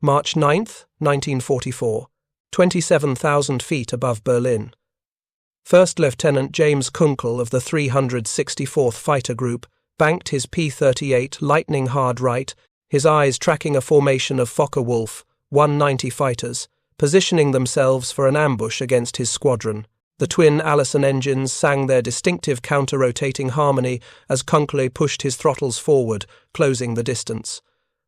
March 9th, 1944, 27,000 feet above Berlin. First Lieutenant James Kunkle of the 364th Fighter Group banked his P-38 lightning hard right, his eyes tracking a formation of Focke-Wulf 190 fighters, positioning themselves for an ambush against his squadron. The twin Allison engines sang their distinctive counter-rotating harmony as Kunkle pushed his throttles forward, closing the distance.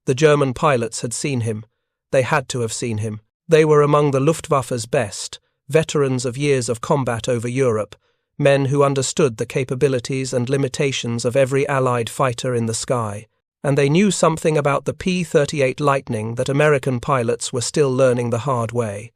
The German pilots had seen him. They had to have seen him. They were among the Luftwaffe's best, veterans of years of combat over Europe, men who understood the capabilities and limitations of every Allied fighter in the sky, and they knew something about the P-38 Lightning that American pilots were still learning the hard way.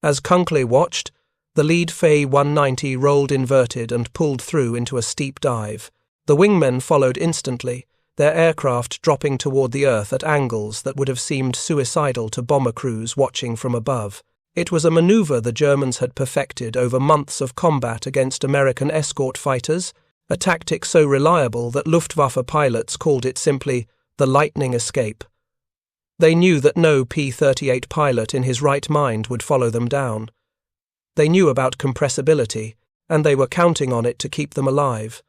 As Kunkle watched, the lead F-190 rolled inverted and pulled through into a steep dive. The wingmen followed instantly, their aircraft dropping toward the earth at angles that would have seemed suicidal to bomber crews watching from above. It was a maneuver the Germans had perfected over months of combat against American escort fighters, a tactic so reliable that Luftwaffe pilots called it simply the lightning escape. They knew that no P-38 pilot in his right mind would follow them down. They knew about compressibility, and they were counting on it to keep them alive.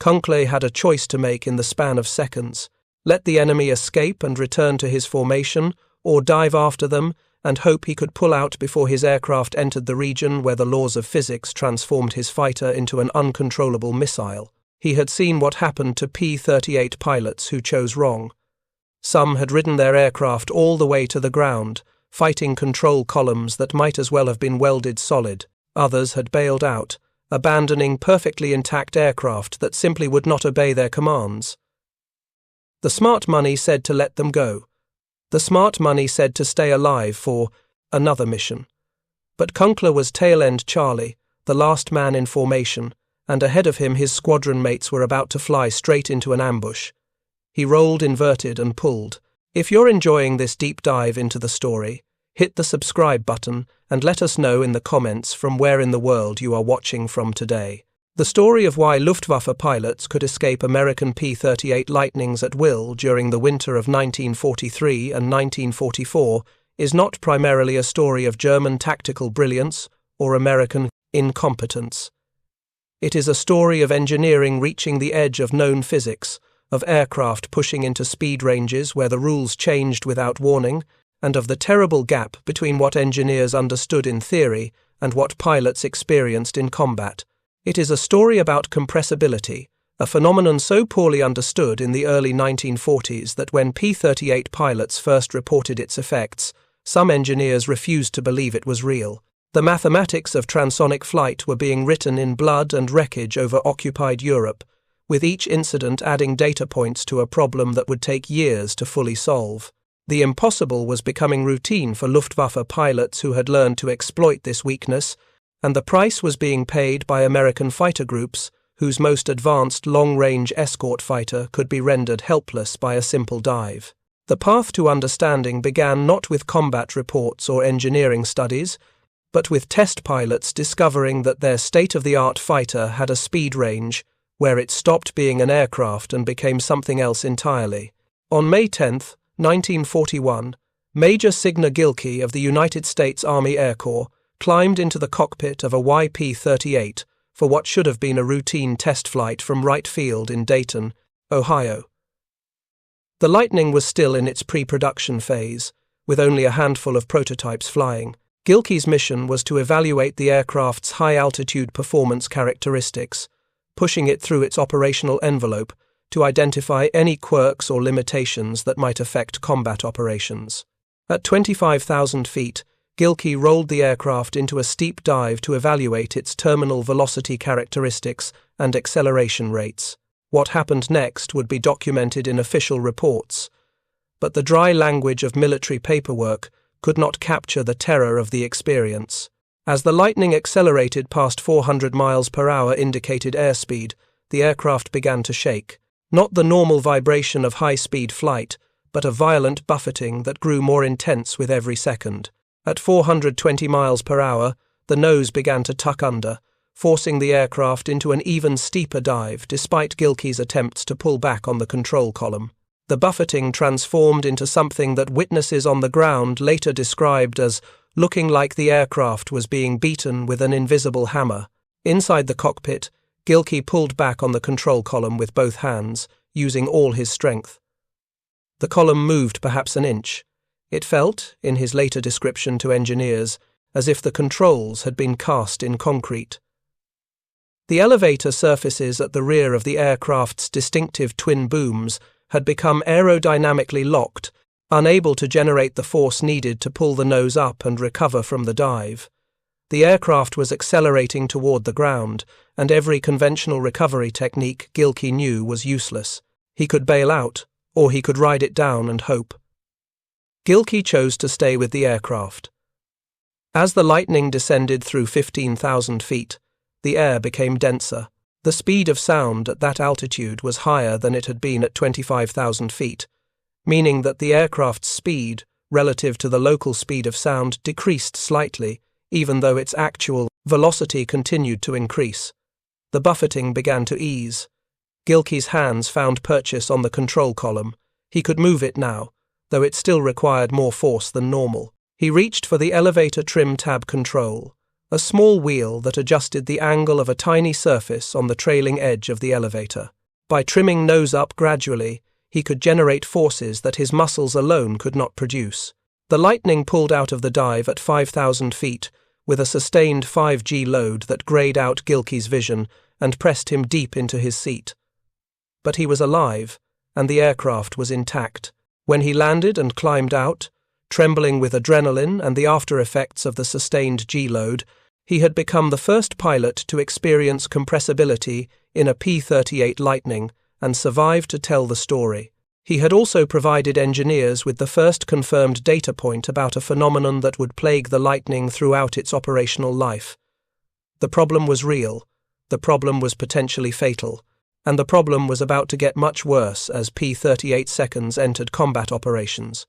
Kunkle had a choice to make in the span of seconds: let the enemy escape and return to his formation, or dive after them and hope he could pull out before his aircraft entered the region where the laws of physics transformed his fighter into an uncontrollable missile. He had seen what happened to P-38 pilots who chose wrong. Some had ridden their aircraft all the way to the ground, fighting control columns that might as well have been welded solid. Others had bailed out, abandoning perfectly intact aircraft that simply would not obey their commands. The smart money said to let them go. The smart money said to stay alive for another mission. But Kunkle was tail-end Charlie, the last man in formation, and ahead of him his squadron mates were about to fly straight into an ambush. He rolled inverted and pulled. If you're enjoying this deep dive into the story, hit the subscribe button and let us know in the comments from where in the world you are watching from today. The story of why Luftwaffe pilots could escape American P-38 Lightnings at will during the winter of 1943 and 1944 is not primarily a story of German tactical brilliance or American incompetence. It is a story of engineering reaching the edge of known physics, of aircraft pushing into speed ranges where the rules changed without warning, and of the terrible gap between what engineers understood in theory and what pilots experienced in combat. It is a story about compressibility, a phenomenon so poorly understood in the early 1940s that when P-38 pilots first reported its effects, some engineers refused to believe it was real. The mathematics of transonic flight were being written in blood and wreckage over occupied Europe, with each incident adding data points to a problem that would take years to fully solve. The impossible was becoming routine for Luftwaffe pilots who had learned to exploit this weakness, and the price was being paid by American fighter groups whose most advanced long-range escort fighter could be rendered helpless by a simple dive. The path to understanding began not with combat reports or engineering studies, but with test pilots discovering that their state-of-the-art fighter had a speed range where it stopped being an aircraft and became something else entirely. On May 10, 1941, Major Signe Gilkey of the United States Army Air Corps climbed into the cockpit of a YP-38 for what should have been a routine test flight from Wright Field in Dayton, Ohio. The Lightning was still in its pre-production phase, with only a handful of prototypes flying. Gilkey's mission was to evaluate the aircraft's high-altitude performance characteristics, pushing it through its operational envelope to identify any quirks or limitations that might affect combat operations. At 25,000 feet, Gilkey rolled the aircraft into a steep dive to evaluate its terminal velocity characteristics and acceleration rates. What happened next would be documented in official reports, but the dry language of military paperwork could not capture the terror of the experience. As the Lightning accelerated past 400 miles per hour indicated airspeed, the aircraft began to shake. Not the normal vibration of high-speed flight, but a violent buffeting that grew more intense with every second. At 420 miles per hour, the nose began to tuck under, forcing the aircraft into an even steeper dive despite Gilkey's attempts to pull back on the control column. The buffeting transformed into something that witnesses on the ground later described as looking like the aircraft was being beaten with an invisible hammer. Inside the cockpit, Gilkey pulled back on the control column with both hands, using all his strength. The column moved perhaps an inch. It felt, in his later description to engineers, as if the controls had been cast in concrete. The elevator surfaces at the rear of the aircraft's distinctive twin booms had become aerodynamically locked, unable to generate the force needed to pull the nose up and recover from the dive. The aircraft was accelerating toward the ground, and every conventional recovery technique Gilkey knew was useless. He could bail out, or he could ride it down and hope. Gilkey chose to stay with the aircraft. As the Lightning descended through 15,000 feet, the air became denser. The speed of sound at that altitude was higher than it had been at 25,000 feet, meaning that the aircraft's speed, relative to the local speed of sound, decreased slightly, even though its actual velocity continued to increase. The buffeting began to ease. Gilkey's hands found purchase on the control column. He could move it now, though it still required more force than normal. He reached for the elevator trim tab control, a small wheel that adjusted the angle of a tiny surface on the trailing edge of the elevator. By trimming nose up gradually, he could generate forces that his muscles alone could not produce. The Lightning pulled out of the dive at 5,000 feet, with a sustained 5G load that grayed out Gilkey's vision and pressed him deep into his seat. But he was alive, and the aircraft was intact. When he landed and climbed out, trembling with adrenaline and the after effects of the sustained G-load, he had become the first pilot to experience compressibility in a P-38 Lightning and survive to tell the story. He had also provided engineers with the first confirmed data point about a phenomenon that would plague the Lightning throughout its operational life. The problem was real, the problem was potentially fatal, and the problem was about to get much worse as P-38 seconds entered combat operations.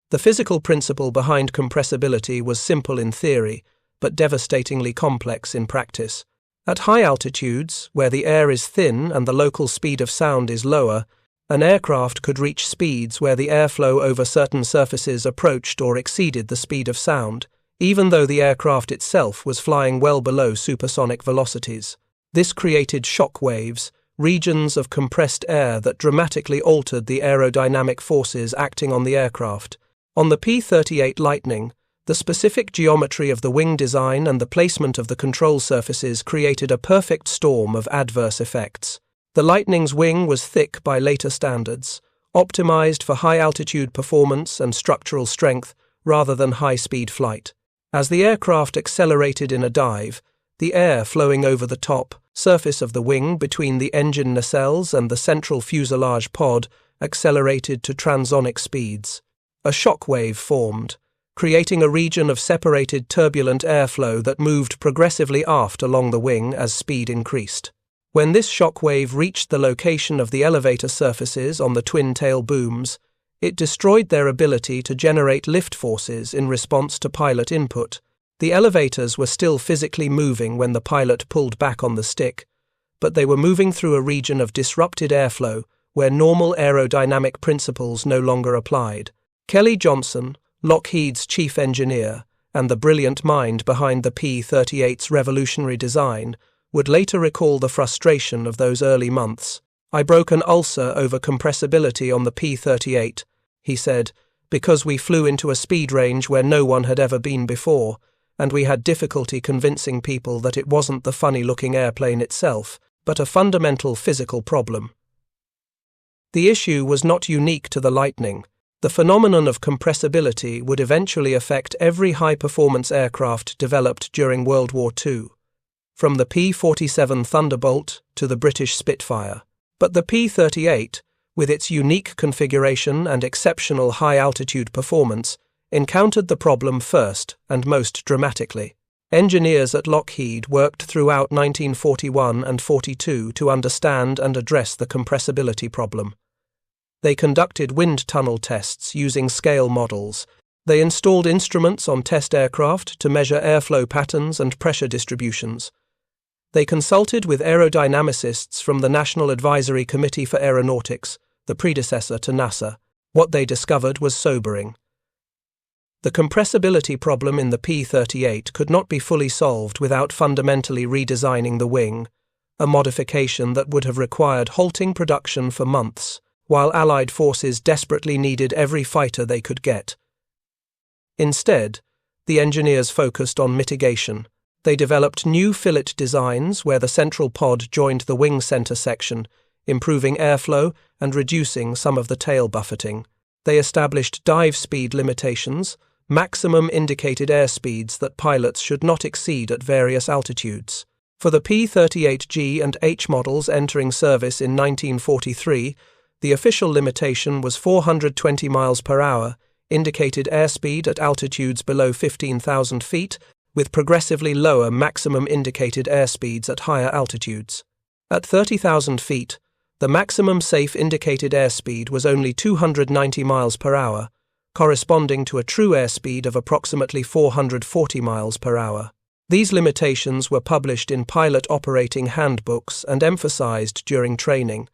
The physical principle behind compressibility was simple in theory, but devastatingly complex in practice. At high altitudes, where the air is thin and the local speed of sound is lower, an aircraft could reach speeds where the airflow over certain surfaces approached or exceeded the speed of sound, even though the aircraft itself was flying well below supersonic velocities. This created shock waves, regions of compressed air that dramatically altered the aerodynamic forces acting on the aircraft. On the P-38 Lightning, the specific geometry of the wing design and the placement of the control surfaces created a perfect storm of adverse effects. The Lightning's wing was thick by later standards, optimized for high-altitude performance and structural strength rather than high-speed flight. As the aircraft accelerated in a dive, the air flowing over the top surface of the wing between the engine nacelles and the central fuselage pod accelerated to transonic speeds. A shock wave formed, creating a region of separated turbulent airflow that moved progressively aft along the wing as speed increased. When this shock wave reached the location of the elevator surfaces on the twin-tail booms, it destroyed their ability to generate lift forces in response to pilot input. The elevators were still physically moving when the pilot pulled back on the stick, but they were moving through a region of disrupted airflow where normal aerodynamic principles no longer applied. Kelly Johnson, Lockheed's chief engineer, and the brilliant mind behind the P-38's revolutionary design, would later recall the frustration of those early months. "I broke an ulcer over compressibility on the P-38, he said, because we flew into a speed range where no one had ever been before, and we had difficulty convincing people that it wasn't the funny-looking airplane itself, but a fundamental physical problem." The issue was not unique to the Lightning. The phenomenon of compressibility would eventually affect every high-performance aircraft developed during World War II, from the P-47 Thunderbolt to the British Spitfire. But the P-38, with its unique configuration and exceptional high-altitude performance, encountered the problem first and most dramatically. Engineers at Lockheed worked throughout 1941 and 42 to understand and address the compressibility problem. They conducted wind tunnel tests using scale models. They installed instruments on test aircraft to measure airflow patterns and pressure distributions. They consulted with aerodynamicists from the National Advisory Committee for Aeronautics, the predecessor to NASA. What they discovered was sobering. The compressibility problem in the P-38 could not be fully solved without fundamentally redesigning the wing, a modification that would have required halting production for months, while Allied forces desperately needed every fighter they could get. Instead, the engineers focused on mitigation. They developed new fillet designs where the central pod joined the wing center section, improving airflow and reducing some of the tail buffeting. They established dive speed limitations, maximum indicated airspeeds that pilots should not exceed at various altitudes. For the P-38G and H models entering service in 1943, the official limitation was 420 miles per hour, indicated airspeed at altitudes below 15,000 feet, with progressively lower maximum indicated airspeeds at higher altitudes. At 30,000 feet, the maximum safe indicated airspeed was only 290 miles per hour, corresponding to a true airspeed of approximately 440 miles per hour. These limitations were published in pilot operating handbooks and emphasized during training,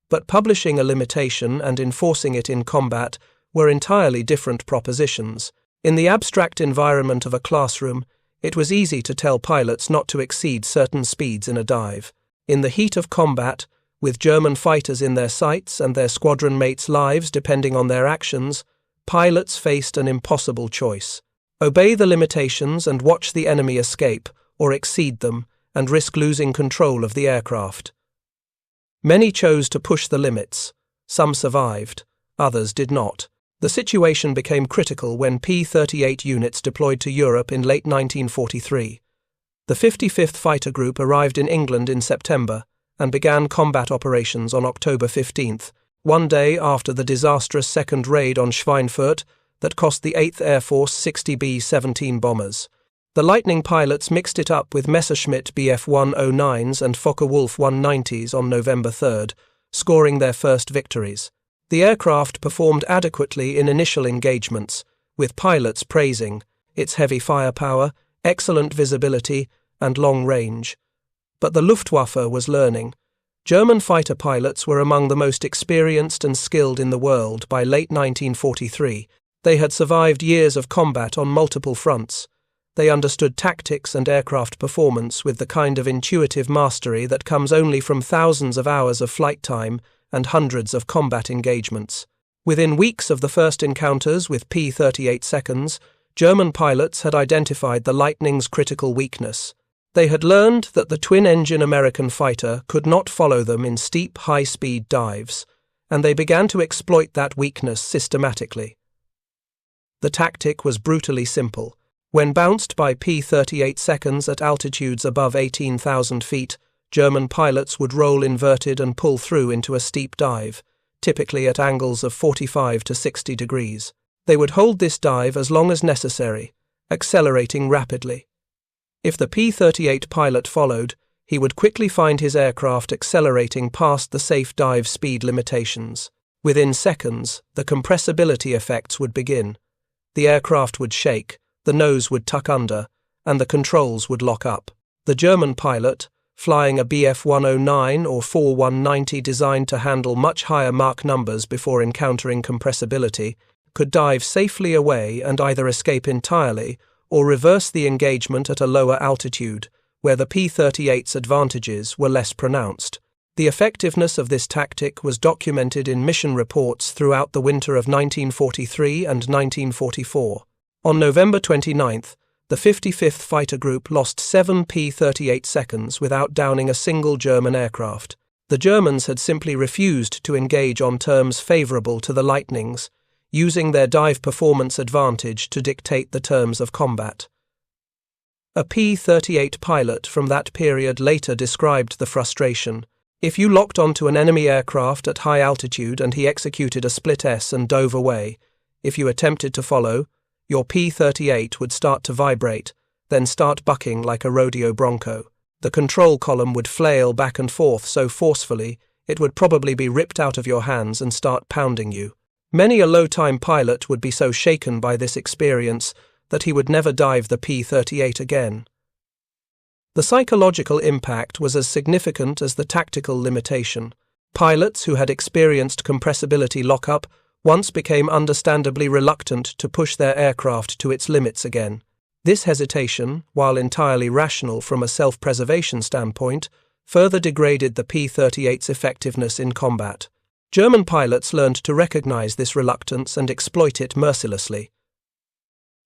but publishing a limitation and enforcing it in combat were entirely different propositions. In the abstract environment of a classroom, it was easy to tell pilots not to exceed certain speeds in a dive. In the heat of combat, with German fighters in their sights and their squadron mates' lives depending on their actions, pilots faced an impossible choice. Obey the limitations and watch the enemy escape, or exceed them, and risk losing control of the aircraft. Many chose to push the limits. Some survived, others did not. The situation became critical when P-38 units deployed to Europe in late 1943. The 55th Fighter Group arrived in England in September and began combat operations on October 15th, one day after the disastrous second raid on Schweinfurt that cost the 8th Air Force 60 B-17 bombers. The Lightning pilots mixed it up with Messerschmitt Bf-109s and Focke-Wulf 190s on November 3rd, scoring their first victories. The aircraft performed adequately in initial engagements, with pilots praising its heavy firepower, excellent visibility, and long range. But the Luftwaffe was learning. German fighter pilots were among the most experienced and skilled in the world by late 1943. They had survived years of combat on multiple fronts. They understood tactics and aircraft performance with the kind of intuitive mastery that comes only from thousands of hours of flight time and hundreds of combat engagements. Within weeks of the first encounters with P-38 seconds, German pilots had identified the Lightning's critical weakness. They had learned that the twin-engine American fighter could not follow them in steep, high-speed dives, and they began to exploit that weakness systematically. The tactic was brutally simple. When bounced by P-38 seconds at altitudes above 18,000 feet, German pilots would roll inverted and pull through into a steep dive, typically at angles of 45 to 60 degrees. They would hold this dive as long as necessary, accelerating rapidly. If the P-38 pilot followed, he would quickly find his aircraft accelerating past the safe dive speed limitations. Within seconds, the compressibility effects would begin. The aircraft would shake, the nose would tuck under, and the controls would lock up. The German pilot, flying a Bf-109 or 4190 designed to handle much higher Mach numbers before encountering compressibility, could dive safely away and either escape entirely or reverse the engagement at a lower altitude, where the P-38's advantages were less pronounced. The effectiveness of this tactic was documented in mission reports throughout the winter of 1943 and 1944. On November 29th, the 55th Fighter Group lost 7 P-38 seconds without downing a single German aircraft. The Germans had simply refused to engage on terms favorable to the Lightnings, using their dive performance advantage to dictate the terms of combat. A P-38 pilot from that period later described the frustration. If you locked onto an enemy aircraft at high altitude and he executed a split S and dove away, if you attempted to follow, your P-38 would start to vibrate, then start bucking like a rodeo bronco. The control column would flail back and forth so forcefully it would probably be ripped out of your hands and start pounding you. Many a low-time pilot would be so shaken by this experience that he would never dive the P-38 again. The psychological impact was as significant as the tactical limitation. Pilots who had experienced compressibility lockup once became understandably reluctant to push their aircraft to its limits again. This hesitation, while entirely rational from a self-preservation standpoint, further degraded the P-38's effectiveness in combat. German pilots learned to recognize this reluctance and exploit it mercilessly.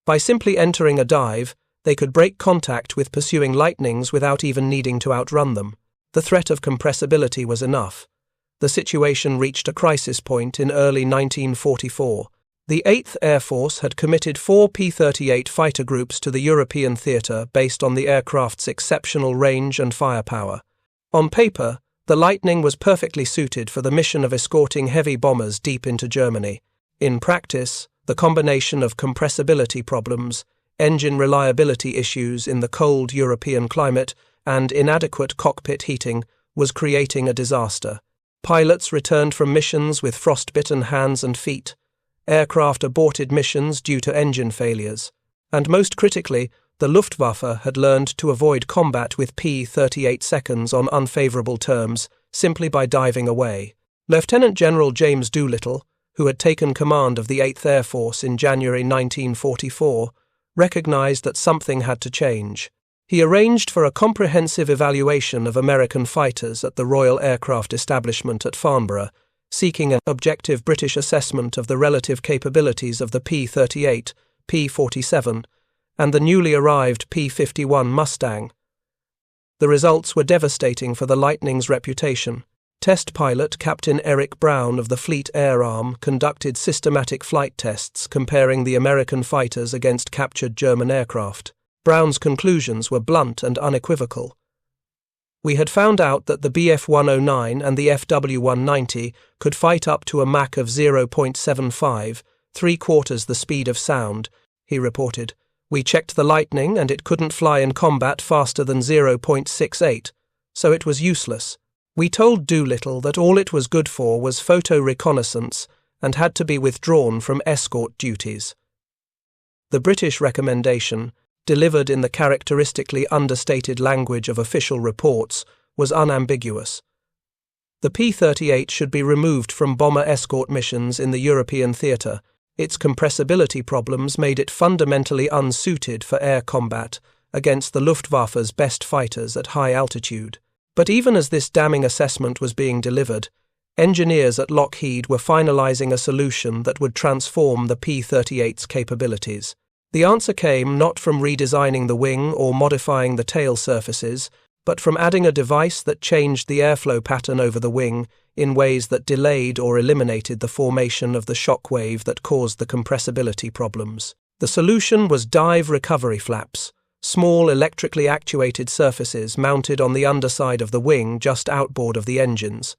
By simply entering a dive, they could break contact with pursuing Lightnings without even needing to outrun them. The threat of compressibility was enough. The situation reached a crisis point in early 1944. The 8th Air Force had committed 4 P-38 fighter groups to the European theatre based on the aircraft's exceptional range and firepower. On paper, the Lightning was perfectly suited for the mission of escorting heavy bombers deep into Germany. In practice, the combination of compressibility problems, engine reliability issues in the cold European climate, and inadequate cockpit heating was creating a disaster. Pilots returned from missions with frostbitten hands and feet. Aircraft aborted missions due to engine failures. And most critically, the Luftwaffe had learned to avoid combat with P-38 seconds on unfavorable terms simply by diving away. Lieutenant General James Doolittle, who had taken command of the 8th Air Force in January 1944, recognized that something had to change. He arranged for a comprehensive evaluation of American fighters at the Royal Aircraft Establishment at Farnborough, seeking an objective British assessment of the relative capabilities of the P-38, P-47, and the newly arrived P-51 Mustang. The results were devastating for the Lightning's reputation. Test pilot Captain Eric Brown of the Fleet Air Arm conducted systematic flight tests comparing the American fighters against captured German aircraft. Brown's conclusions were blunt and unequivocal. We had found out that the Bf-109 and the FW-190 could fight up to a Mach of 0.75, 3/4 the speed of sound, he reported. We checked the Lightning and it couldn't fly in combat faster than 0.68, so it was useless. We told Doolittle that all it was good for was photo reconnaissance and had to be withdrawn from escort duties. The British recommendation, delivered in the characteristically understated language of official reports, was unambiguous. The P-38 should be removed from bomber escort missions in the European theatre. Its compressibility problems made it fundamentally unsuited for air combat against the Luftwaffe's best fighters at high altitude. But even as this damning assessment was being delivered, engineers at Lockheed were finalizing a solution that would transform the P-38's capabilities. The answer came not from redesigning the wing or modifying the tail surfaces, but from adding a device that changed the airflow pattern over the wing in ways that delayed or eliminated the formation of the shock wave that caused the compressibility problems. The solution was dive recovery flaps, small electrically actuated surfaces mounted on the underside of the wing just outboard of the engines.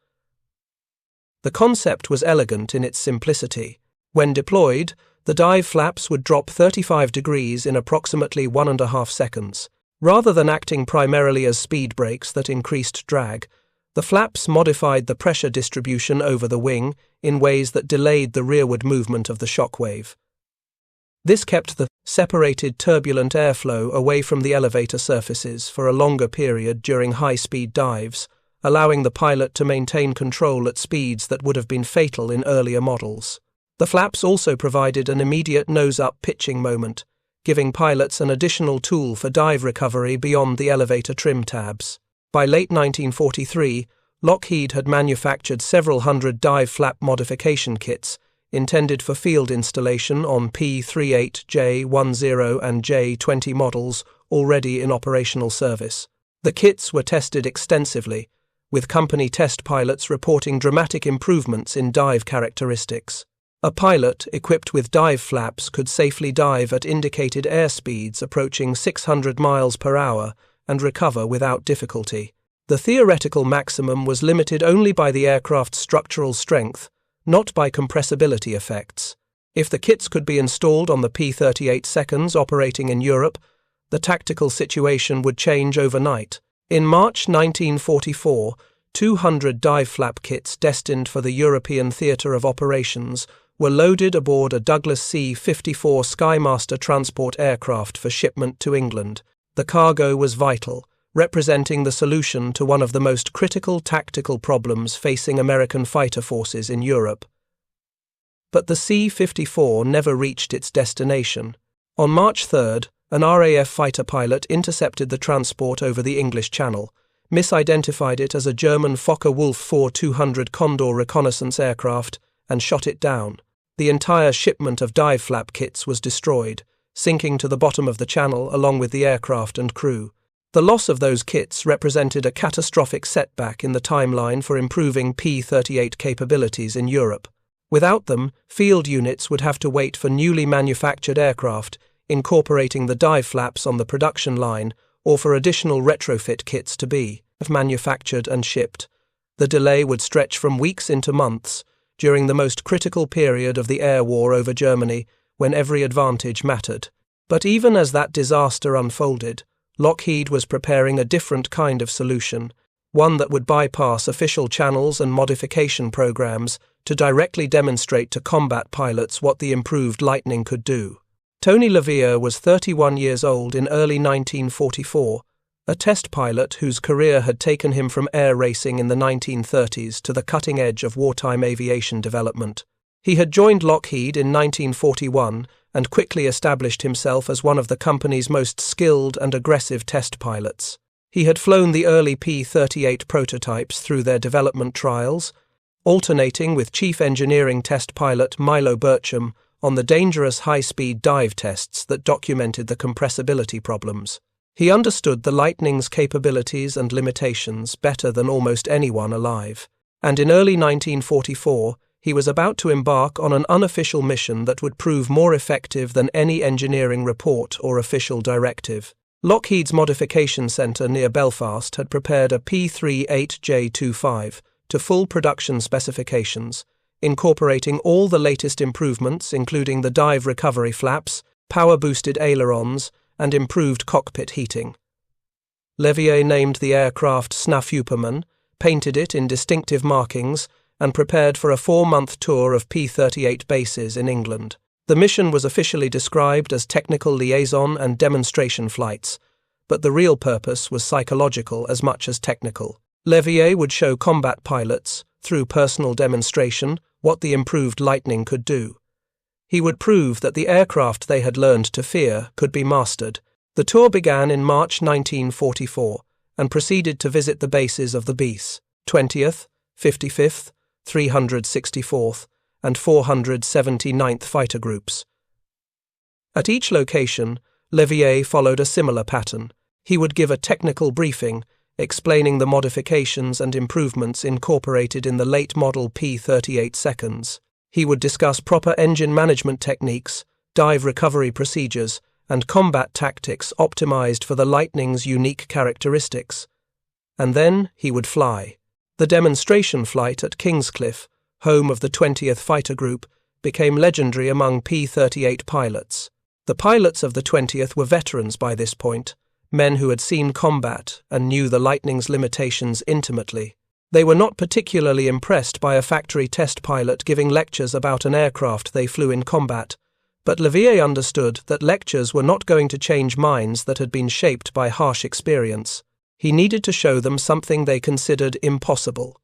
The concept was elegant in its simplicity. When deployed, the dive flaps would drop 35 degrees in approximately 1.5 seconds. Rather than acting primarily as speed brakes that increased drag, the flaps modified the pressure distribution over the wing in ways that delayed the rearward movement of the shock wave. This kept the separated turbulent airflow away from the elevator surfaces for a longer period during high-speed dives, allowing the pilot to maintain control at speeds that would have been fatal in earlier models. The flaps also provided an immediate nose-up pitching moment, giving pilots an additional tool for dive recovery beyond the elevator trim tabs. By late 1943, Lockheed had manufactured several hundred dive flap modification kits intended for field installation on P-38, J-10 and J-20 models already in operational service. The kits were tested extensively, with company test pilots reporting dramatic improvements in dive characteristics. A pilot equipped with dive flaps could safely dive at indicated airspeeds approaching 600 miles per hour and recover without difficulty. The theoretical maximum was limited only by the aircraft's structural strength, not by compressibility effects. If the kits could be installed on the P-38 seconds operating in Europe, the tactical situation would change overnight. In March 1944, 200 dive flap kits destined for the European theatre of operations were loaded aboard a Douglas C-54 Skymaster transport aircraft for shipment to England. The cargo was vital, representing the solution to one of the most critical tactical problems facing American fighter forces in Europe. But the C-54 never reached its destination. On March 3rd, an RAF fighter pilot intercepted the transport over the English Channel, misidentified it as a German Focke-Wulf 4-200 Condor reconnaissance aircraft, and shot it down. The entire shipment of dive flap kits was destroyed, sinking to the bottom of the channel along with the aircraft and crew. The loss of those kits represented a catastrophic setback in the timeline for improving P-38 capabilities in Europe. Without them, field units would have to wait for newly manufactured aircraft, incorporating the dive flaps on the production line, or for additional retrofit kits to be manufactured and shipped. The delay would stretch from weeks into months, during the most critical period of the air war over Germany, when every advantage mattered. But even as that disaster unfolded, Lockheed was preparing a different kind of solution, one that would bypass official channels and modification programs to directly demonstrate to combat pilots what the improved Lightning could do. Tony LaVia was 31 years old in early 1944, a test pilot whose career had taken him from air racing in the 1930s to the cutting edge of wartime aviation development. He had joined Lockheed in 1941 and quickly established himself as one of the company's most skilled and aggressive test pilots. He had flown the early P-38 prototypes through their development trials, alternating with chief engineering test pilot Milo Burcham on the dangerous high-speed dive tests that documented the compressibility problems. He understood the Lightning's capabilities and limitations better than almost anyone alive, and in early 1944, he was about to embark on an unofficial mission that would prove more effective than any engineering report or official directive. Lockheed's Modification Centre near Belfast had prepared a P-38J-25 to full production specifications, incorporating all the latest improvements including the dive recovery flaps, power-boosted ailerons, and improved cockpit heating. Levier named the aircraft Snøfjøperen, painted it in distinctive markings, and prepared for a 4-month tour of P-38 bases in England. The mission was officially described as technical liaison and demonstration flights, but the real purpose was psychological as much as technical. Levier would show combat pilots, through personal demonstration, what the improved Lightning could do. He would prove that the aircraft they had learned to fear could be mastered. The tour began in March 1944 and proceeded to visit the bases of the BIS, 20th, 55th, 364th, and 479th Fighter Groups. At each location, Levier followed a similar pattern. He would give a technical briefing, explaining the modifications and improvements incorporated in the late-model P-38 seconds. He would discuss proper engine management techniques, dive recovery procedures, and combat tactics optimized for the Lightning's unique characteristics. And then he would fly. The demonstration flight at Kingscliff, home of the 20th Fighter Group, became legendary among P-38 pilots. The pilots of the 20th were veterans by this point, men who had seen combat and knew the Lightning's limitations intimately. They were not particularly impressed by a factory test pilot giving lectures about an aircraft they flew in combat, but Levier understood that lectures were not going to change minds that had been shaped by harsh experience. He needed to show them something they considered impossible.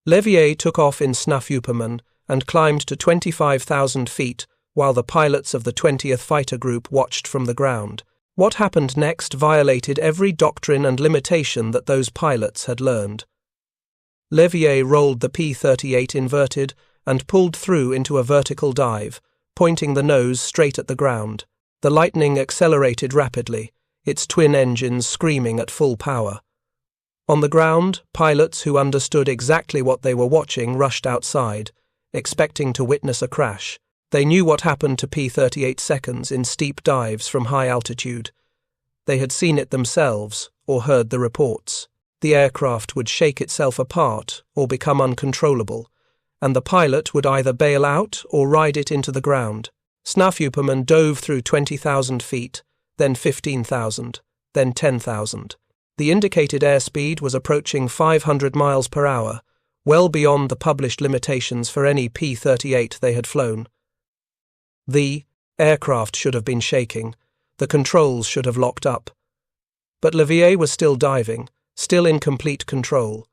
Levier took off in Snøfjøperen and climbed to 25,000 feet while the pilots of the 20th Fighter Group watched from the ground. What happened next violated every doctrine and limitation that those pilots had learned. Levier rolled the P-38 inverted and pulled through into a vertical dive, pointing the nose straight at the ground. The Lightning accelerated rapidly, its twin engines screaming at full power. On the ground, pilots who understood exactly what they were watching rushed outside, expecting to witness a crash. They knew what happened to P-38 seconds in steep dives from high altitude. They had seen it themselves or heard the reports. The aircraft would shake itself apart or become uncontrollable, and the pilot would either bail out or ride it into the ground. Snøfjøperen dove through 20,000 feet, then 15,000, then 10,000. The indicated airspeed was approaching 500 miles per hour, well beyond the published limitations for any P-38 they had flown. The aircraft should have been shaking. The controls should have locked up. But Levier was still diving, still in complete control.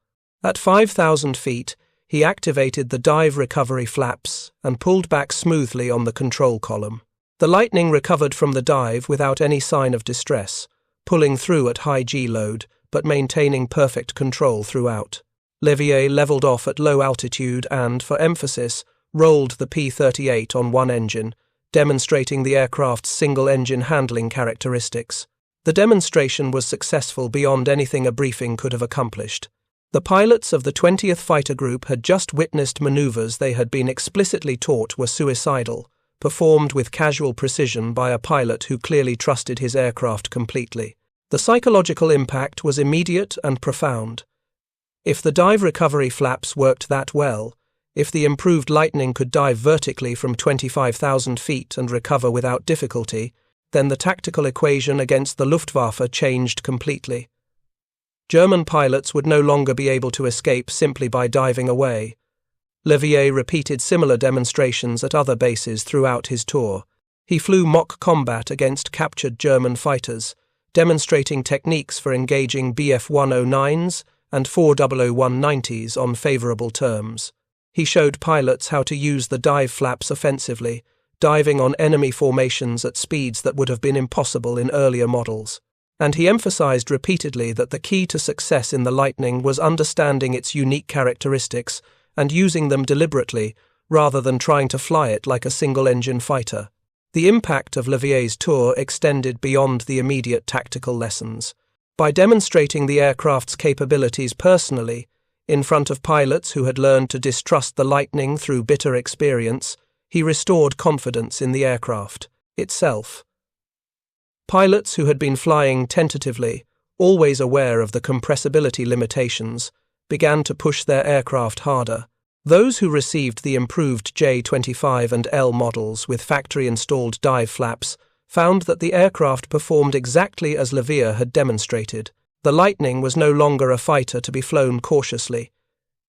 At 5,000 feet, he activated the dive recovery flaps and pulled back smoothly on the control column. The Lightning recovered from the dive without any sign of distress, pulling through at high G-load, but maintaining perfect control throughout. Levier leveled off at low altitude and, for emphasis, rolled the P-38 on one engine, demonstrating the aircraft's single-engine handling characteristics. The demonstration was successful beyond anything a briefing could have accomplished. The pilots of the 20th Fighter Group had just witnessed maneuvers they had been explicitly taught were suicidal, performed with casual precision by a pilot who clearly trusted his aircraft completely. The psychological impact was immediate and profound. If the dive recovery flaps worked that well, if the improved Lightning could dive vertically from 25,000 feet and recover without difficulty, then the tactical equation against the Luftwaffe changed completely. German pilots would no longer be able to escape simply by diving away. Levier repeated similar demonstrations at other bases throughout his tour. He flew mock combat against captured German fighters, demonstrating techniques for engaging Bf-109s and 400190s on favorable terms. He showed pilots how to use the dive flaps offensively, diving on enemy formations at speeds that would have been impossible in earlier models. And he emphasized repeatedly that the key to success in the Lightning was understanding its unique characteristics and using them deliberately, rather than trying to fly it like a single-engine fighter. The impact of Levier's tour extended beyond the immediate tactical lessons. By demonstrating the aircraft's capabilities personally, in front of pilots who had learned to distrust the Lightning through bitter experience, he restored confidence in the aircraft itself. Pilots who had been flying tentatively, always aware of the compressibility limitations, began to push their aircraft harder. Those who received the improved J-25 and L models with factory-installed dive flaps found that the aircraft performed exactly as Levier had demonstrated. The Lightning was no longer a fighter to be flown cautiously.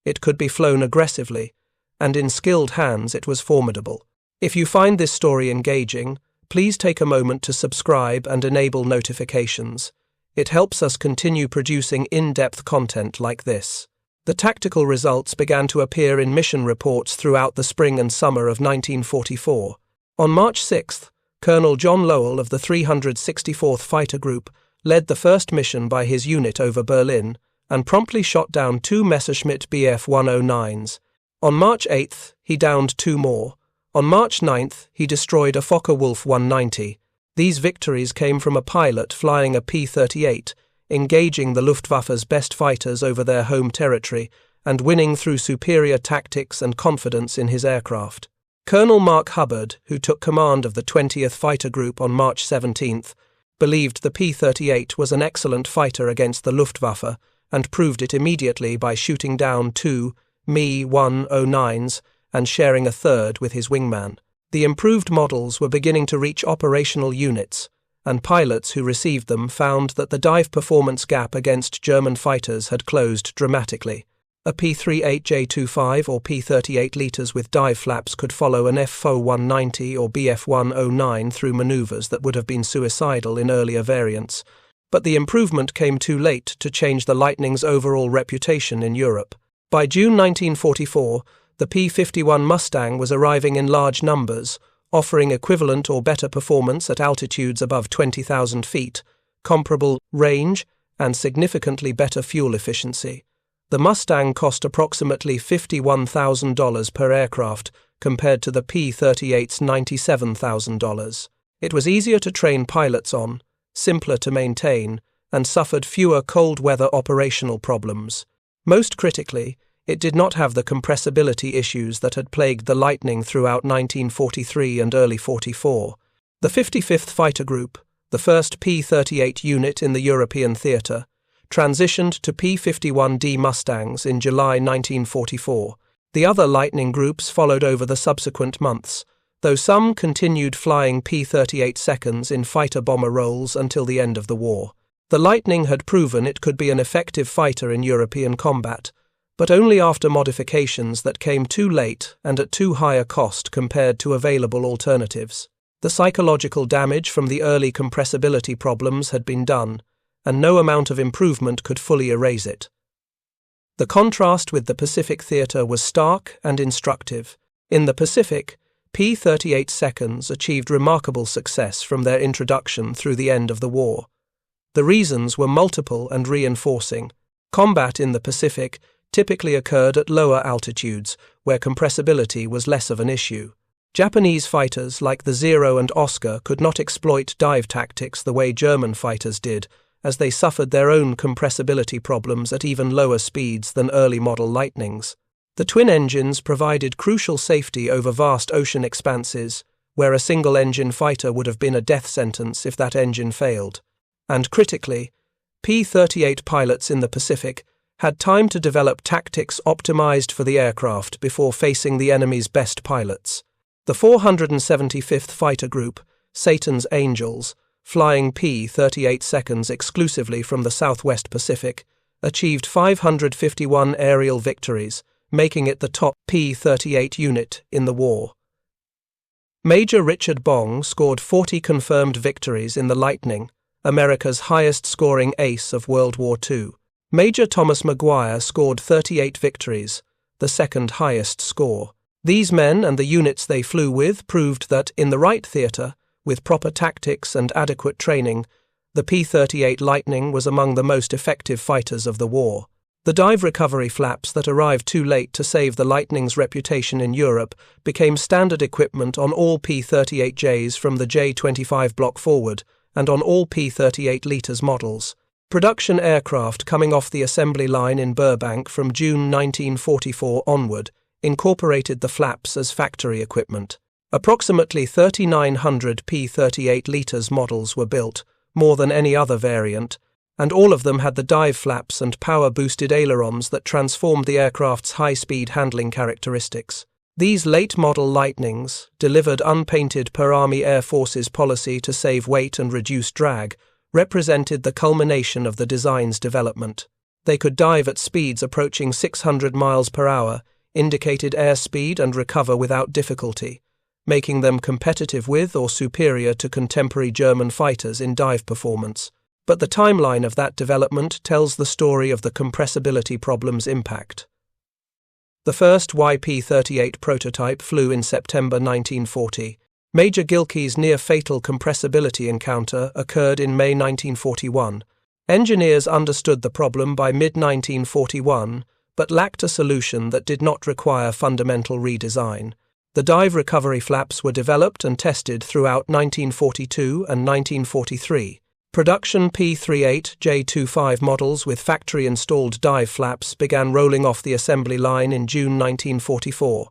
It could be flown aggressively, and in skilled hands it was formidable. If you find this story engaging, please take a moment to subscribe and enable notifications. It helps us continue producing in-depth content like this. The tactical results began to appear in mission reports throughout the spring and summer of 1944. On March 6th, Colonel John Lowell of the 364th Fighter Group led the first mission by his unit over Berlin and promptly shot down 2 Messerschmitt Bf-109s. On March 8th, he downed 2 more. On March 9th, he destroyed a Focke-Wulf 190. These victories came from a pilot flying a P-38, engaging the Luftwaffe's best fighters over their home territory and winning through superior tactics and confidence in his aircraft. Colonel Mark Hubbard, who took command of the 20th Fighter Group on March 17th, believed the P-38 was an excellent fighter against the Luftwaffe and proved it immediately by shooting down 2 Me-109s and sharing a third with his wingman. The improved models were beginning to reach operational units, and pilots who received them found that the dive performance gap against German fighters had closed dramatically. A P-38J25 or P-38 liters with dive flaps could follow an F-190 or Bf-109 through maneuvers that would have been suicidal in earlier variants, but the improvement came too late to change the Lightning's overall reputation in Europe. By June 1944, the P-51 Mustang was arriving in large numbers, offering equivalent or better performance at altitudes above 20,000 feet, comparable range, and significantly better fuel efficiency. The Mustang cost approximately $51,000 per aircraft compared to the P-38's $97,000. It was easier to train pilots on, simpler to maintain, and suffered fewer cold-weather operational problems. Most critically, it did not have the compressibility issues that had plagued the Lightning throughout 1943 and early 44. The 55th Fighter Group, the first P-38 unit in the European theatre, transitioned to P-51D Mustangs in July 1944. The other Lightning groups followed over the subsequent months, though some continued flying P-38 seconds in fighter-bomber roles until the end of the war. The Lightning had proven it could be an effective fighter in European combat, but only after modifications that came too late and at too high a cost compared to available alternatives. The psychological damage from the early compressibility problems had been done, and no amount of improvement could fully erase it. The contrast with the Pacific theater was stark and instructive. In the Pacific, P-38 seconds achieved remarkable success from their introduction through the end of the war. The reasons were multiple and reinforcing. Combat in the Pacific typically occurred at lower altitudes, where compressibility was less of an issue. Japanese fighters like the Zero and Oscar could not exploit dive tactics the way German fighters did, as they suffered their own compressibility problems at even lower speeds than early model Lightnings. The twin engines provided crucial safety over vast ocean expanses, where a single-engine fighter would have been a death sentence if that engine failed. And critically, P-38 pilots in the Pacific had time to develop tactics optimized for the aircraft before facing the enemy's best pilots. The 475th Fighter Group, Satan's Angels, flying P-38 seconds exclusively from the Southwest Pacific, achieved 551 aerial victories, making it the top P-38 unit in the war. Major Richard Bong scored 40 confirmed victories in the Lightning, America's highest-scoring ace of World War II. Major Thomas Maguire scored 38 victories, the second highest score. These men and the units they flew with proved that, in the right theater, with proper tactics and adequate training, the P-38 Lightning was among the most effective fighters of the war. The dive recovery flaps that arrived too late to save the Lightning's reputation in Europe became standard equipment on all P-38Js from the J-25 block forward and on all P-38 liters models. Production aircraft coming off the assembly line in Burbank from June 1944 onward incorporated the flaps as factory equipment. Approximately 3,900 P-38 liters models were built, more than any other variant, and all of them had the dive flaps and power-boosted ailerons that transformed the aircraft's high-speed handling characteristics. These late-model Lightnings, delivered unpainted per Army Air Force's policy to save weight and reduce drag, represented the culmination of the design's development. They could dive at speeds approaching 600 miles per hour, indicated airspeed and recover without difficulty, making them competitive with or superior to contemporary German fighters in dive performance. But the timeline of that development tells the story of the compressibility problem's impact. The first YP-38 prototype flew in September 1940. Major Gilkey's near-fatal compressibility encounter occurred in May 1941. Engineers understood the problem by mid-1941, but lacked a solution that did not require fundamental redesign. The dive recovery flaps were developed and tested throughout 1942 and 1943. Production P-38 J-25 models with factory-installed dive flaps began rolling off the assembly line in June 1944.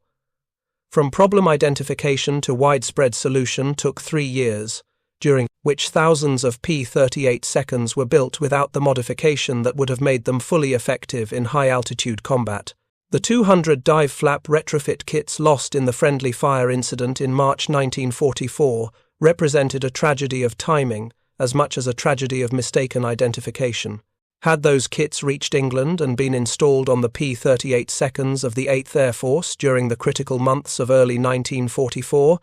From problem identification to widespread solution took 3 years, during which thousands of P-38 seconds were built without the modification that would have made them fully effective in high-altitude combat. The 200 dive flap retrofit kits lost in the friendly fire incident in March 1944 represented a tragedy of timing as much as a tragedy of mistaken identification. Had those kits reached England and been installed on the P-38 seconds of the 8th Air Force during the critical months of early 1944,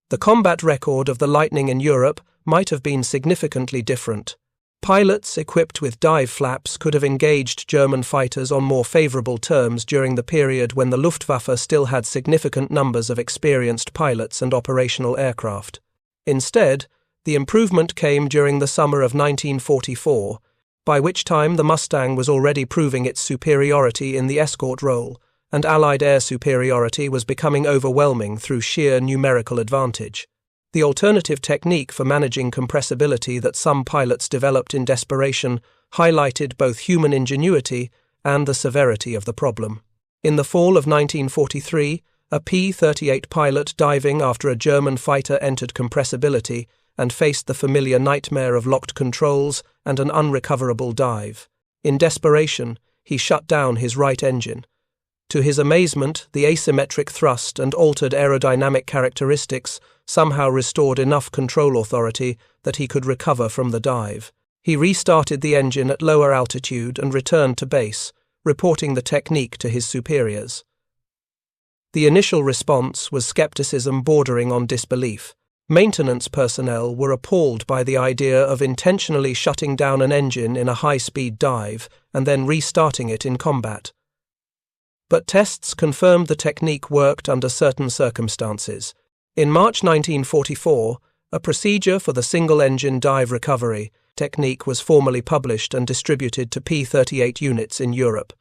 the combat record of the Lightning in Europe might have been significantly different. Pilots equipped with dive flaps could have engaged German fighters on more favorable terms during the period when the Luftwaffe still had significant numbers of experienced pilots and operational aircraft. Instead, the improvement came during the summer of 1944, by which time the Mustang was already proving its superiority in the escort role, and Allied air superiority was becoming overwhelming through sheer numerical advantage. The alternative technique for managing compressibility that some pilots developed in desperation highlighted both human ingenuity and the severity of the problem. In the fall of 1943, a P-38 pilot diving after a German fighter entered compressibility and faced the familiar nightmare of locked controls and an unrecoverable dive. In desperation, he shut down his right engine. To his amazement, the asymmetric thrust and altered aerodynamic characteristics somehow restored enough control authority that he could recover from the dive. He restarted the engine at lower altitude and returned to base, reporting the technique to his superiors. The initial response was skepticism bordering on disbelief. Maintenance personnel were appalled by the idea of intentionally shutting down an engine in a high-speed dive and then restarting it in combat. But tests confirmed the technique worked under certain circumstances. In March 1944, a procedure for the single-engine dive recovery technique was formally published and distributed to P-38 units in Europe.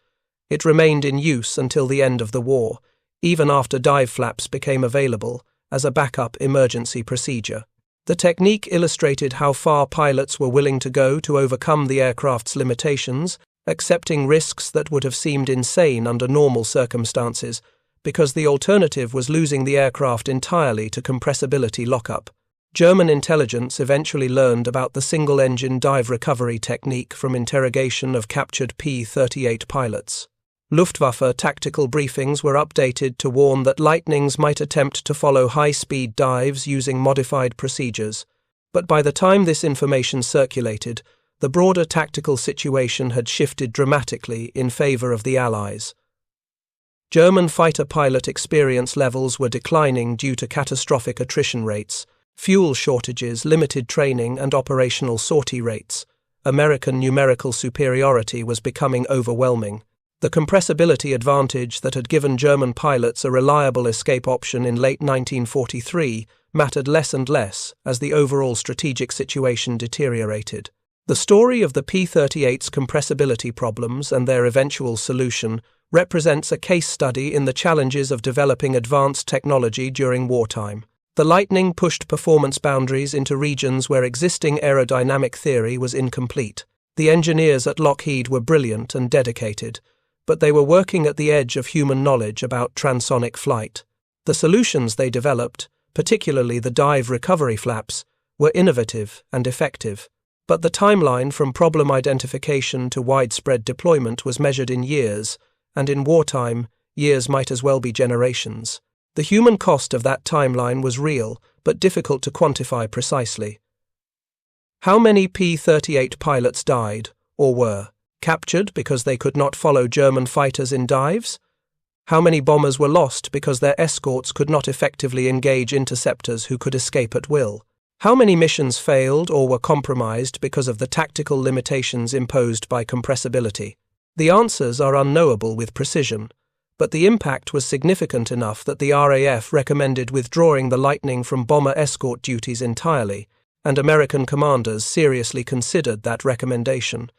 It remained in use until the end of the war, even after dive flaps became available, as a backup emergency procedure. The technique illustrated how far pilots were willing to go to overcome the aircraft's limitations, accepting risks that would have seemed insane under normal circumstances, because the alternative was losing the aircraft entirely to compressibility lockup. German intelligence eventually learned about the single-engine dive recovery technique from interrogation of captured P-38 pilots. Luftwaffe tactical briefings were updated to warn that Lightnings might attempt to follow high-speed dives using modified procedures, but by the time this information circulated, the broader tactical situation had shifted dramatically in favor of the Allies. German fighter pilot experience levels were declining due to catastrophic attrition rates, fuel shortages, limited training, and operational sortie rates. American numerical superiority was becoming overwhelming. The compressibility advantage that had given German pilots a reliable escape option in late 1943 mattered less and less as the overall strategic situation deteriorated. The story of the P-38's compressibility problems and their eventual solution represents a case study in the challenges of developing advanced technology during wartime. The Lightning pushed performance boundaries into regions where existing aerodynamic theory was incomplete. The engineers at Lockheed were brilliant and dedicated, but they were working at the edge of human knowledge about transonic flight. The solutions they developed, particularly the dive recovery flaps, were innovative and effective. But the timeline from problem identification to widespread deployment was measured in years, and in wartime, years might as well be generations. The human cost of that timeline was real, but difficult to quantify precisely. How many P-38 pilots died, or were captured because they could not follow German fighters in dives? How many bombers were lost because their escorts could not effectively engage interceptors who could escape at will? How many missions failed or were compromised because of the tactical limitations imposed by compressibility? The answers are unknowable with precision, but the impact was significant enough that the RAF recommended withdrawing the Lightning from bomber escort duties entirely, and American commanders seriously considered that recommendation.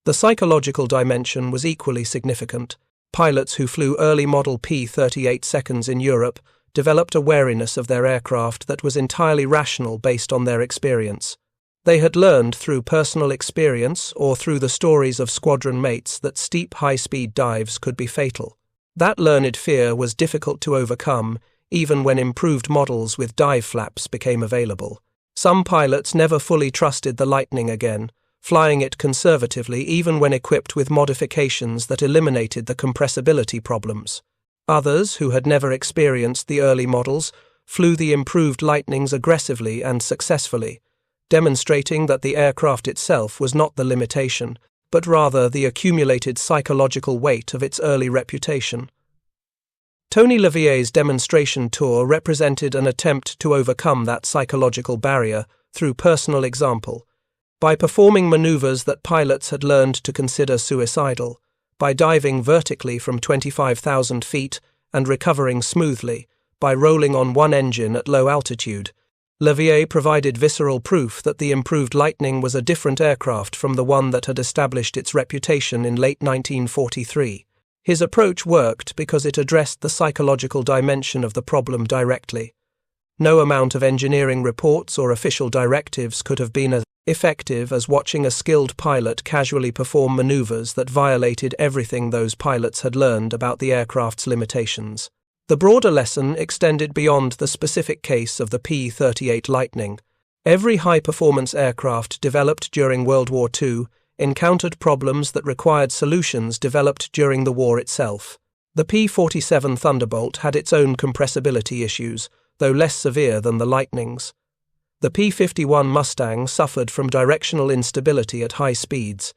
The psychological dimension was equally significant. Pilots who flew early model P-38 seconds in Europe developed a wariness of their aircraft that was entirely rational based on their experience. They had learned through personal experience or through the stories of squadron mates that steep high-speed dives could be fatal. That learned fear was difficult to overcome, even when improved models with dive flaps became available. Some pilots never fully trusted the Lightning again, flying it conservatively even when equipped with modifications that eliminated the compressibility problems. Others, who had never experienced the early models, flew the improved Lightnings aggressively and successfully, demonstrating that the aircraft itself was not the limitation, but rather the accumulated psychological weight of its early reputation. Tony Levier's demonstration tour represented an attempt to overcome that psychological barrier through personal example, by performing maneuvers that pilots had learned to consider suicidal, by diving vertically from 25,000 feet and recovering smoothly, by rolling on one engine at low altitude. Levier provided visceral proof that the improved Lightning was a different aircraft from the one that had established its reputation in late 1943. His approach worked because it addressed the psychological dimension of the problem directly. No amount of engineering reports or official directives could have been as effective as watching a skilled pilot casually perform maneuvers that violated everything those pilots had learned about the aircraft's limitations. The broader lesson extended beyond the specific case of the P-38 Lightning. Every high-performance aircraft developed during World War II encountered problems that required solutions developed during the war itself. The P-47 Thunderbolt had its own compressibility issues, though less severe than the Lightning's. The P-51 Mustang suffered from directional instability at high speeds.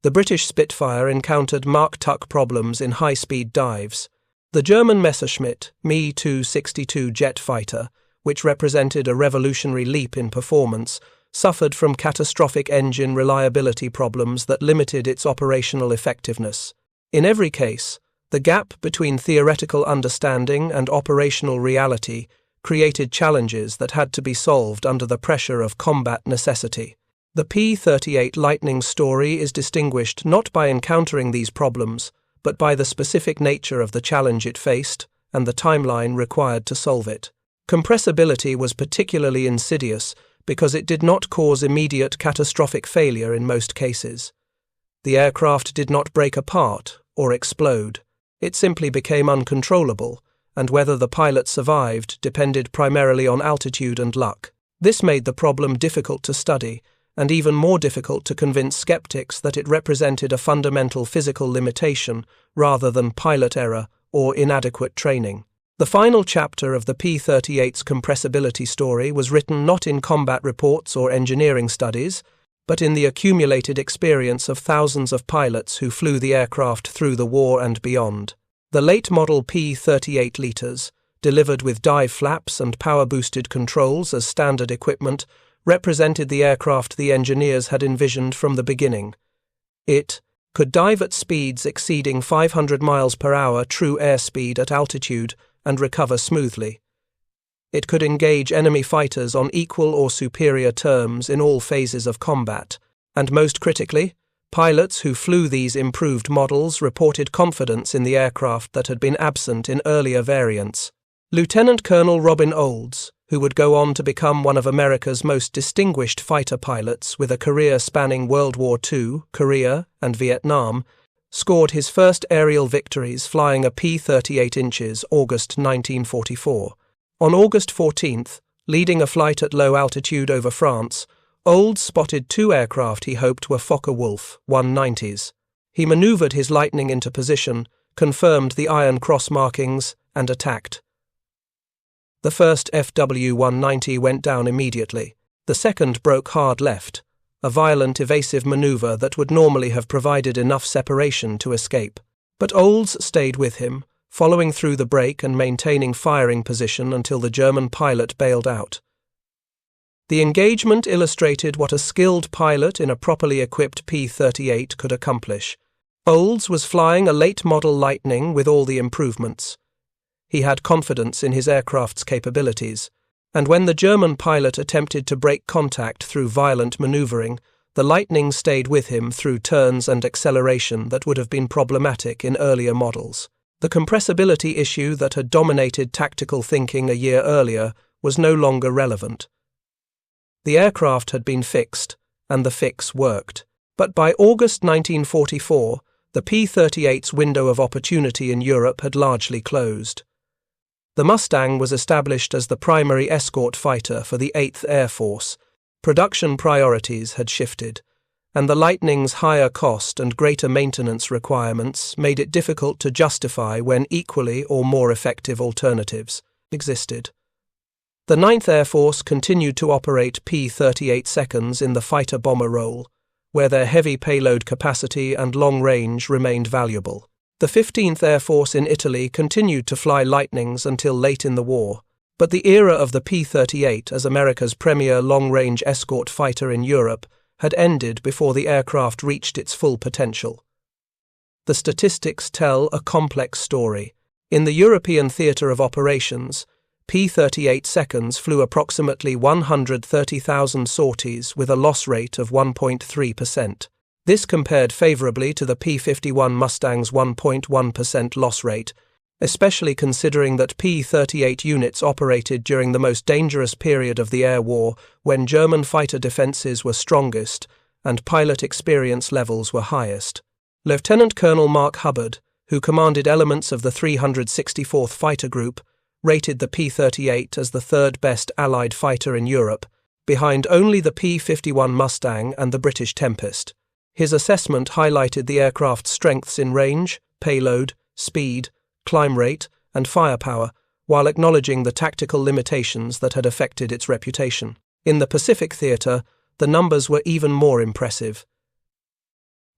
The British Spitfire encountered Mach-Tuck problems in high-speed dives. The German Messerschmitt Me-262 jet fighter which represented a revolutionary leap in performance, suffered from catastrophic engine reliability problems that limited its operational effectiveness. In every case, the gap between theoretical understanding and operational reality created challenges that had to be solved under the pressure of combat necessity. The P-38 Lightning story is distinguished not by encountering these problems, but by the specific nature of the challenge it faced and the timeline required to solve it. Compressibility was particularly insidious because it did not cause immediate catastrophic failure in most cases. The aircraft did not break apart or explode. It simply became uncontrollable, and whether the pilot survived depended primarily on altitude and luck. This made the problem difficult to study, and even more difficult to convince skeptics that it represented a fundamental physical limitation rather than pilot error or inadequate training. The final chapter of the P-38's compressibility story was written not in combat reports or engineering studies, but in the accumulated experience of thousands of pilots who flew the aircraft through the war and beyond. The late-model P-38 liters, delivered with dive flaps and power-boosted controls as standard equipment, represented the aircraft the engineers had envisioned from the beginning. It could dive at speeds exceeding 500 miles per hour true airspeed at altitude and recover smoothly. It could engage enemy fighters on equal or superior terms in all phases of combat, and most critically, pilots who flew these improved models reported confidence in the aircraft that had been absent in earlier variants. Lieutenant Colonel Robin Olds, who would go on to become one of America's most distinguished fighter pilots with a career spanning World War II, Korea, and Vietnam, scored his first aerial victories flying a P-38 inches August 1944. On August 14th, leading a flight at low altitude over France, Olds spotted two aircraft he hoped were Focke-Wulf 190s. He maneuvered his Lightning into position, confirmed the Iron Cross markings, and attacked. The first FW-190 went down immediately. The second broke hard left, a violent evasive maneuver that would normally have provided enough separation to escape. But Olds stayed with him, following through the break and maintaining firing position until the German pilot bailed out. The engagement illustrated what a skilled pilot in a properly equipped P-38 could accomplish. Olds was flying a late-model Lightning with all the improvements. He had confidence in his aircraft's capabilities, and when the German pilot attempted to break contact through violent maneuvering, the Lightning stayed with him through turns and acceleration that would have been problematic in earlier models. The compressibility issue that had dominated tactical thinking a year earlier was no longer relevant. The aircraft had been fixed, and the fix worked. But by August 1944, the P-38's window of opportunity in Europe had largely closed. The Mustang was established as the primary escort fighter for the 8th Air Force. Production priorities had shifted, and the Lightning's higher cost and greater maintenance requirements made it difficult to justify when equally or more effective alternatives existed. The 9th Air Force continued to operate P-38 seconds in the fighter-bomber role, where their heavy payload capacity and long range remained valuable. The 15th Air Force in Italy continued to fly Lightnings until late in the war, but the era of the P-38 as America's premier long-range escort fighter in Europe had ended before the aircraft reached its full potential. The statistics tell a complex story. In the European theatre of operations, P-38 seconds flew approximately 130,000 sorties with a loss rate of 1.3%. This compared favourably to the P-51 Mustang's 1.1% loss rate, especially considering that P-38 units operated during the most dangerous period of the air war when German fighter defences were strongest and pilot experience levels were highest. Lieutenant Colonel Mark Hubbard, who commanded elements of the 364th Fighter Group, rated the P-38 as the third best Allied fighter in Europe, behind only the P-51 Mustang and the British Tempest. His assessment highlighted the aircraft's strengths in range, payload, speed, climb rate, and firepower, while acknowledging the tactical limitations that had affected its reputation. In the Pacific theatre, the numbers were even more impressive.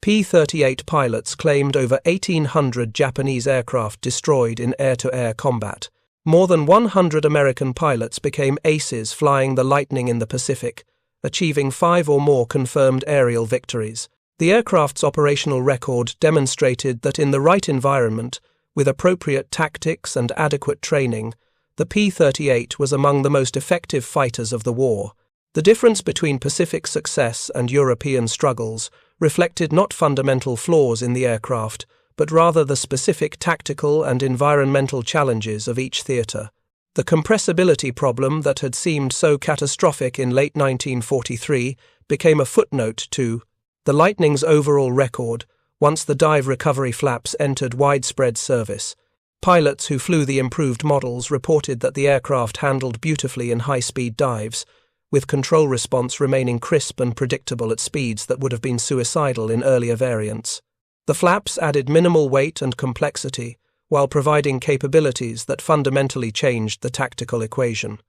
P-38 pilots claimed over 1,800 Japanese aircraft destroyed in air-to-air combat, More than 100 American pilots became aces flying the Lightning in the Pacific, achieving 5 or more confirmed aerial victories. The aircraft's operational record demonstrated that in the right environment, with appropriate tactics and adequate training, the P-38 was among the most effective fighters of the war. The difference between Pacific success and European struggles reflected not fundamental flaws in the aircraft, but rather the specific tactical and environmental challenges of each theatre. The compressibility problem that had seemed so catastrophic in late 1943 became a footnote to the Lightning's overall record once the dive recovery flaps entered widespread service. Pilots who flew the improved models reported that the aircraft handled beautifully in high-speed dives, with control response remaining crisp and predictable at speeds that would have been suicidal in earlier variants. The flaps added minimal weight and complexity, while providing capabilities that fundamentally changed the tactical equation.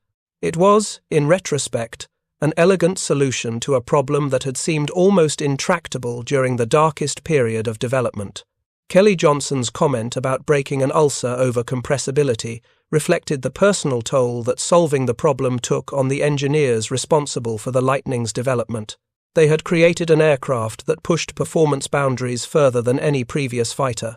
It was, in retrospect, an elegant solution to a problem that had seemed almost intractable during the darkest period of development. Kelly Johnson's comment about breaking an ulcer over compressibility reflected the personal toll that solving the problem took on the engineers responsible for the Lightning's development. They had created an aircraft that pushed performance boundaries further than any previous fighter.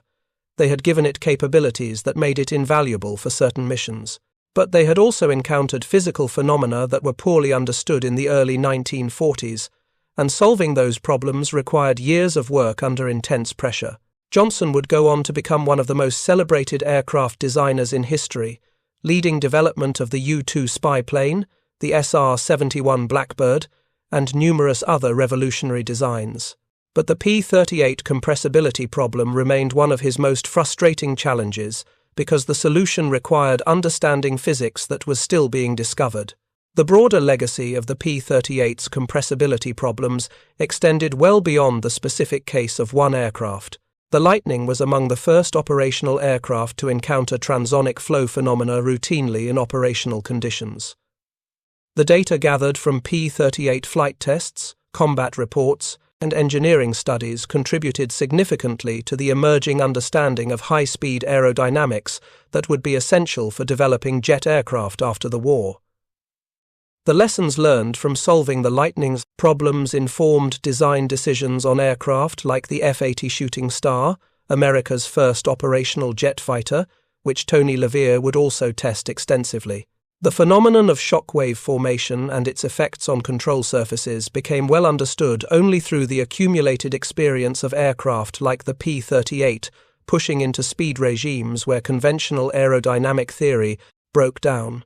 They had given it capabilities that made it invaluable for certain missions. But they had also encountered physical phenomena that were poorly understood in the early 1940s, and solving those problems required years of work under intense pressure. Johnson would go on to become one of the most celebrated aircraft designers in history, leading development of the U-2 spy plane, the SR-71 Blackbird, and numerous other revolutionary designs. But the P-38 compressibility problem remained one of his most frustrating challenges because the solution required understanding physics that was still being discovered. The broader legacy of the P-38's compressibility problems extended well beyond the specific case of one aircraft. The Lightning was among the first operational aircraft to encounter transonic flow phenomena routinely in operational conditions. The data gathered from P-38 flight tests, combat reports, and engineering studies contributed significantly to the emerging understanding of high-speed aerodynamics that would be essential for developing jet aircraft after the war. The lessons learned from solving the Lightning's problems informed design decisions on aircraft like the F-80 Shooting Star, America's first operational jet fighter, which Tony LaVere would also test extensively. The phenomenon of shockwave formation and its effects on control surfaces became well understood only through the accumulated experience of aircraft like the P-38, pushing into speed regimes where conventional aerodynamic theory broke down.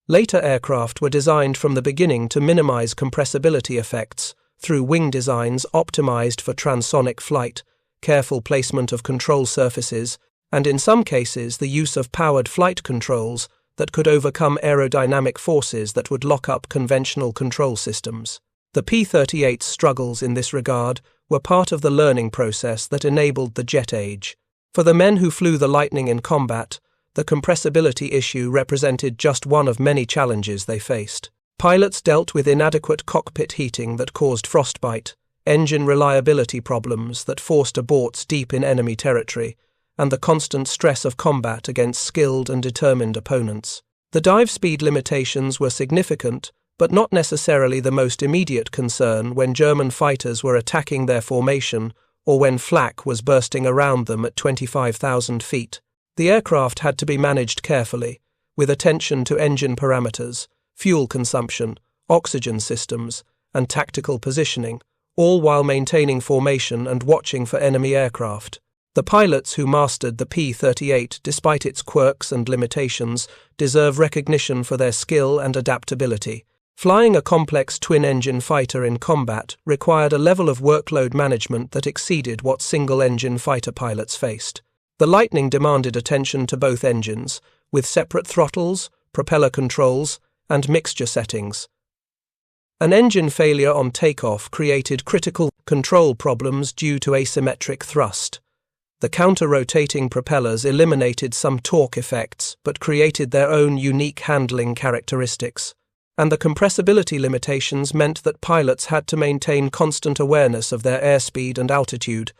Later aircraft were designed from the beginning to minimize compressibility effects through wing designs optimized for transonic flight, careful placement of control surfaces, and in some cases the use of powered flight controls that could overcome aerodynamic forces that would lock up conventional control systems. The P-38's struggles in this regard were part of the learning process that enabled the jet age. For the men who flew the Lightning in combat, the compressibility issue represented just one of many challenges they faced. Pilots dealt with inadequate cockpit heating that caused frostbite, engine reliability problems that forced aborts deep in enemy territory, and the constant stress of combat against skilled and determined opponents. The dive speed limitations were significant, but not necessarily the most immediate concern when German fighters were attacking their formation or when flak was bursting around them at 25,000 feet. The aircraft had to be managed carefully, with attention to engine parameters, fuel consumption, oxygen systems, and tactical positioning, all while maintaining formation and watching for enemy aircraft. The pilots who mastered the P-38, despite its quirks and limitations, deserve recognition for their skill and adaptability. Flying a complex twin-engine fighter in combat required a level of workload management that exceeded what single-engine fighter pilots faced. The Lightning demanded attention to both engines, with separate throttles, propeller controls, and mixture settings. An engine failure on takeoff created critical control problems due to asymmetric thrust. The counter-rotating propellers eliminated some torque effects but created their own unique handling characteristics. And the compressibility limitations meant that pilots had to maintain constant awareness of their airspeed and altitude,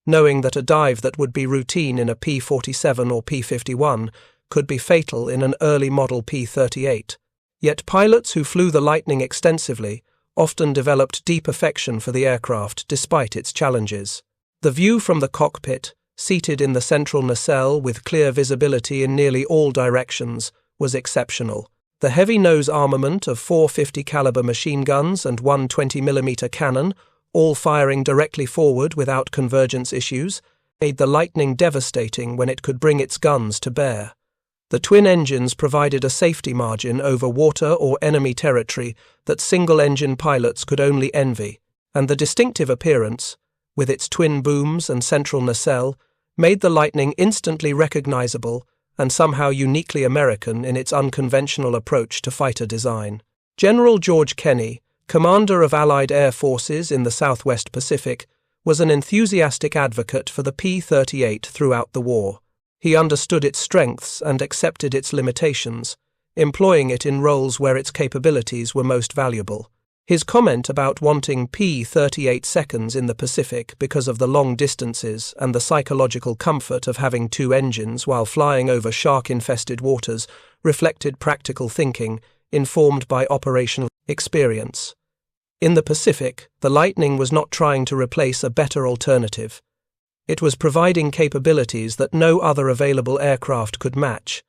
knowing that a dive that would be routine in a P-47 or P-51 could be fatal in an early model P-38. Yet pilots who flew the Lightning extensively often developed deep affection for the aircraft despite its challenges. The view from the cockpit, seated in the central nacelle with clear visibility in nearly all directions, was exceptional. The heavy nose armament of 4 50 caliber machine guns and one 20mm cannon, all firing directly forward without convergence issues, made the Lightning devastating when it could bring its guns to bear. The twin engines provided a safety margin over water or enemy territory that single-engine pilots could only envy, and the distinctive appearance, with its twin booms and central nacelle, made the Lightning instantly recognizable and somehow uniquely American in its unconventional approach to fighter design. General George Kenney, commander of Allied air forces in the Southwest Pacific, was an enthusiastic advocate for the P-38 throughout the war. He understood its strengths and accepted its limitations, employing it in roles where its capabilities were most valuable. His comment about wanting P-38 seconds in the Pacific because of the long distances and the psychological comfort of having two engines while flying over shark-infested waters reflected practical thinking, informed by operational experience. In the Pacific, the Lightning was not trying to replace a better alternative. It was providing capabilities that no other available aircraft could match,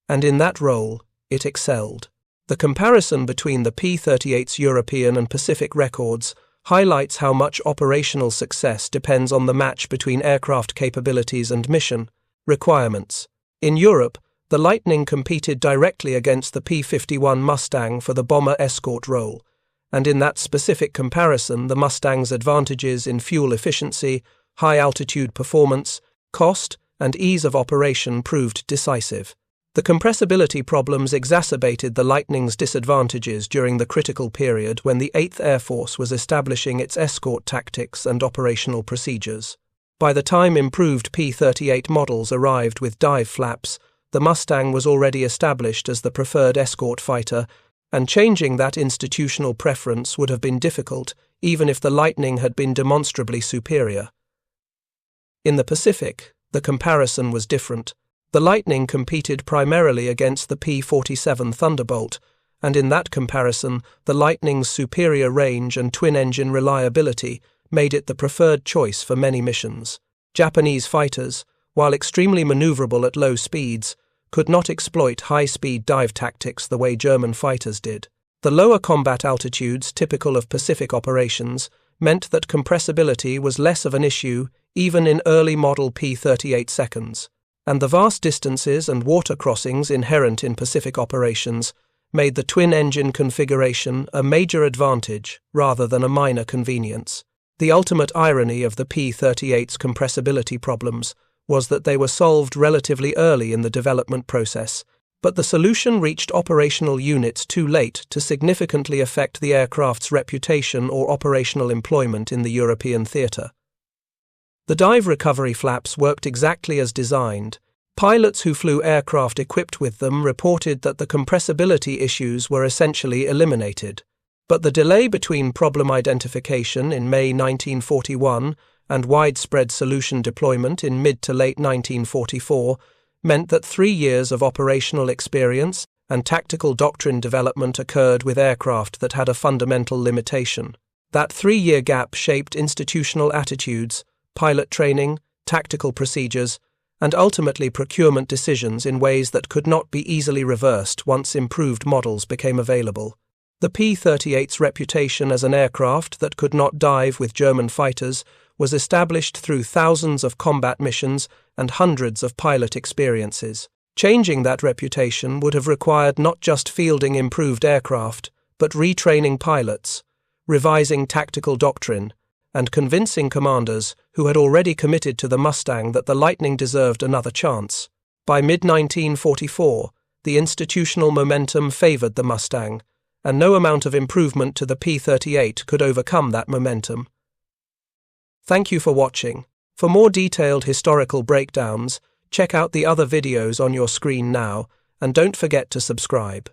and in that role, it excelled. The comparison between the P-38's European and Pacific records highlights how much operational success depends on the match between aircraft capabilities and mission requirements. In Europe, the Lightning competed directly against the P-51 Mustang for the bomber escort role, and in that specific comparison, the Mustang's advantages in fuel efficiency, high-altitude performance, cost, and ease of operation proved decisive. The compressibility problems exacerbated the Lightning's disadvantages during the critical period when the 8th Air Force was establishing its escort tactics and operational procedures. By the time improved P-38 models arrived with dive flaps, the Mustang was already established as the preferred escort fighter, and changing that institutional preference would have been difficult even if the Lightning had been demonstrably superior. In the Pacific, the comparison was different. The Lightning competed primarily against the P-47 Thunderbolt, and in that comparison, the Lightning's superior range and twin-engine reliability made it the preferred choice for many missions. Japanese fighters, while extremely maneuverable at low speeds, could not exploit high-speed dive tactics the way German fighters did. The lower combat altitudes typical of Pacific operations meant that compressibility was less of an issue even in early model P-38 seconds, and the vast distances and water crossings inherent in Pacific operations made the twin-engine configuration a major advantage rather than a minor convenience. The ultimate irony of the P-38's compressibility problems was that they were solved relatively early in the development process, but the solution reached operational units too late to significantly affect the aircraft's reputation or operational employment in the European theatre. The dive recovery flaps worked exactly as designed. Pilots who flew aircraft equipped with them reported that the compressibility issues were essentially eliminated. But the delay between problem identification in May 1941 and widespread solution deployment in mid to late 1944 meant that 3 years of operational experience and tactical doctrine development occurred with aircraft that had a fundamental limitation. That 3-year gap shaped institutional attitudes, pilot training, tactical procedures, and ultimately procurement decisions in ways that could not be easily reversed once improved models became available. The P-38's reputation as an aircraft that could not dive with German fighters was established through thousands of combat missions and hundreds of pilot experiences. Changing that reputation would have required not just fielding improved aircraft, but retraining pilots, revising tactical doctrine, and convincing commanders who had already committed to the Mustang that the Lightning deserved another chance. By mid-1944, the institutional momentum favored the Mustang, and no amount of improvement to the P-38 could overcome that momentum. Thank you for watching. For more detailed historical breakdowns, check out the other videos on your screen now, and don't forget to subscribe.